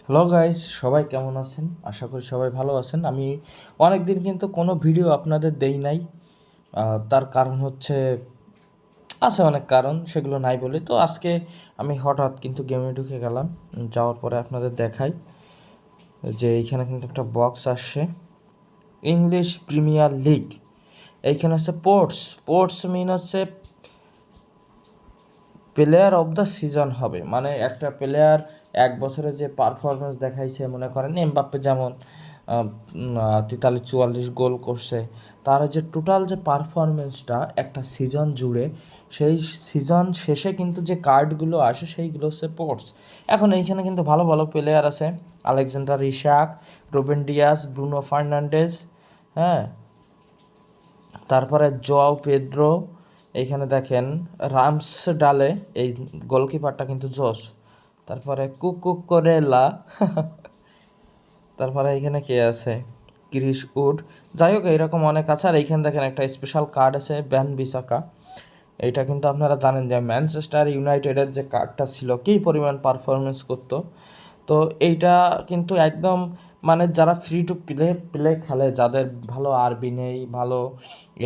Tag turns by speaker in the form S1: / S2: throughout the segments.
S1: Hello guys, সবাই কেমন আছেন? আশা করি সবাই ভালো আছেন। আমি অনেক দিন কিন্তু কোনো ভিডিও আপনাদের দেই নাই। তার কারণ হচ্ছে আছে অনেক কারণ, সেগুলো নাই বলে। তো আজকে আমি হঠাৎ কিন্তু গেমে ঢুকে গেলাম। যাওয়ার পরে আপনাদের দেখাই যে এইখানে কিন্তু একটা বক্স আসছে, ইংলিশ প্রিমিয়ার লিগ। এইখানে হচ্ছে স্পোর্টস মিন হচ্ছে প্লেয়ার অফ দ্য সিজন হবে, মানে একটা প্লেয়ার এক বছরে যে পারফরমেন্স দেখাইছে, মনে করেন এমবাপ্পে যেমন 43-44 গোল করছে, তার যে টোটাল যে পারফরমেন্সটা একটা সিজন জুড়ে, সেই সিজন শেষে কিন্তু যে কার্ডগুলো আসে সেইগুলো হচ্ছে স্পোর্টস। এখন এইখানে কিন্তু ভালো ভালো প্লেয়ার আছে, Alexander Isak, Ruben Dias, Bruno Fernandes, হ্যাঁ, তারপরে জোয়াও পেদ্রো। এইখানে দেখেন রামস ডালে, এই গোলকিপারটা কিন্তু জোস। তারপরে কুকুরেলা তারপরে এইখানে কে আছে, ক্রিস উড। যাই হোক, এইরকম অনেক আছে। আর এইখানে দেখেন একটা স্পেশাল কার্ড আছে, ব্যান বিসাকা। এইটা কিন্তু আপনারা জানেন যে ম্যানচেস্টার ইউনাইটেডের যে কার্ডটা ছিল কী পরিমাণ পারফরমেন্স করতো। তো এইটা কিন্তু একদম, মানে যারা ফ্রি টু প্লে প্লে খেলে, যাদের ভালো আরবি নেই, ভালো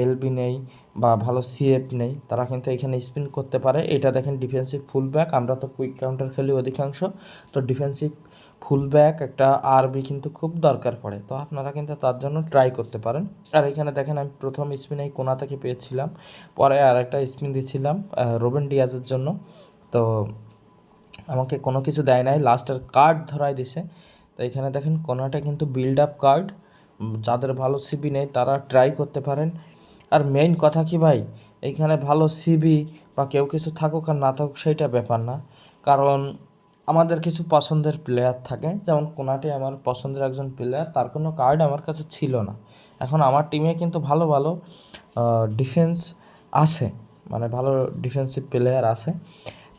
S1: এলবি নেই, বা ভালো সিএফ নেই, তারা কিন্তু এখানে স্পিন করতে পারে। এটা দেখেন ডিফেন্সিভ ফুলব্যাক, আমরা তো কুইক কাউন্টার খেলি অধিকাংশ, তো ডিফেন্সিভ ফুলব্যাক একটা আরবি কিন্তু খুব দরকার পড়ে। তো আপনারা কিন্তু তার জন্য ট্রাই করতে পারেন। আর এখানে দেখেন আমি প্রথম স্পিন এই কোনা থেকে পেয়েছিলাম, পরে আর একটা স্পিন দিয়েছিলাম রুবেন ডিয়াজের জন্য। তো আমাকে কোনো কিছু দেয় নাই, লাস্টের কার্ড ধরাই দিছে। তো এখানে দেখেন কোনাটা কিন্তু বিল্ড আপ কার্ড, যাদের ভালো সিবি নেই তারা ট্রাই করতে পারেন। আর মেইন কথা কি ভাই, এইখানে ভালো সিবি বা কেউ কিছু থাকুক আর না থাকুক সেইটা ব্যাপার না, কারণ আমাদের কিছু পছন্দের প্লেয়ার থাকে। যেমন কোনাটে আমার পছন্দের একজন প্লেয়ার, তার কোনো কার্ড আমার কাছে ছিল না। এখন আমার টিমে কিন্তু ভালো ভালো ডিফেন্স আছে, মানে ভালো ডিফেন্সিভ প্লেয়ার আছে,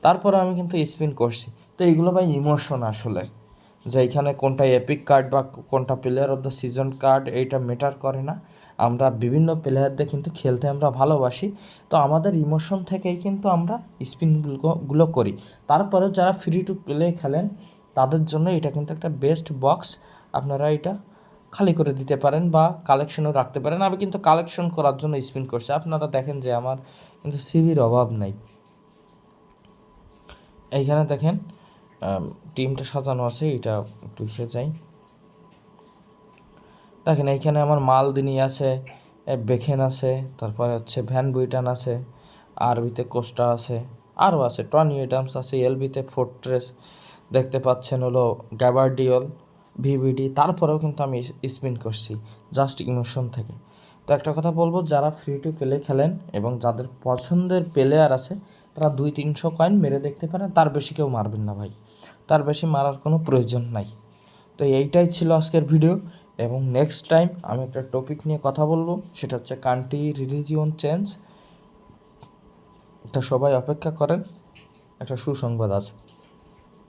S1: তারপরে আমি কিন্তু স্পিন করছি। তো এইগুলো ভাই ইমোশন আসলে, যে এইখানে কোনটা এপিক কার্ড বা কোনটা player of the season card, এইটা ম্যাটার করে না। আমরা বিভিন্ন প্লেয়ারদের কিন্তু খেলতে আমরা ভালোবাসি, তো আমাদের ইমোশন থেকেই কিন্তু আমরা স্পিনগুলো করি। তারপরে যারা ফ্রি টু প্লে খেলেন তাদের জন্য এটা কিন্তু একটা বেস্ট বক্স। আপনারা এটা খালি করে দিতে পারেন বা কালেকশনও রাখতে পারেন। আমি কিন্তু কালেকশন করার জন্য স্পিন করছি। আপনারা দেখেন যে আমার কিন্তু সিবির অভাব নাই। এইখানে দেখেন টিমটা সাজানো আছে, এটা একটু এসে যাই। দেখেন এইখানে আমার মালদিনি আছে, বেখেন আছে, তারপরে হচ্ছে ভ্যান বুইটান আছে, আরবিতে কোস্টা আছে, আরও আছে, টনি এডামস আছে, এলবিতে ফোর্ট্রেস দেখতে পাচ্ছেন হলো গ্যাবার্ডিওল, ভিভিডি। তারপরেও কিন্তু আমি স্পিন করছি জাস্ট ইমোশন থেকে। তো একটা কথা বলবো, যারা ফ্রি টু প্লে খেলেন এবং যাদের পছন্দের প্লেয়ার আছে, তারা 200-300 কয়েন মেরে দেখতে পারেন, তার বেশি কেউ মারবেন না ভাই, তার বেশি মারার কোনো প্রয়োজন নাই। তো এইটাই ছিল আজকের ভিডিও, এবং নেক্সট টাইম আমি একটা টপিক নিয়ে কথা বলবো, সেটা হচ্ছে কান্ট্রি রিলিজিয়ন চেঞ্জ। তো সবাই অপেক্ষা করেন, একটা সুসংবাদ আছে।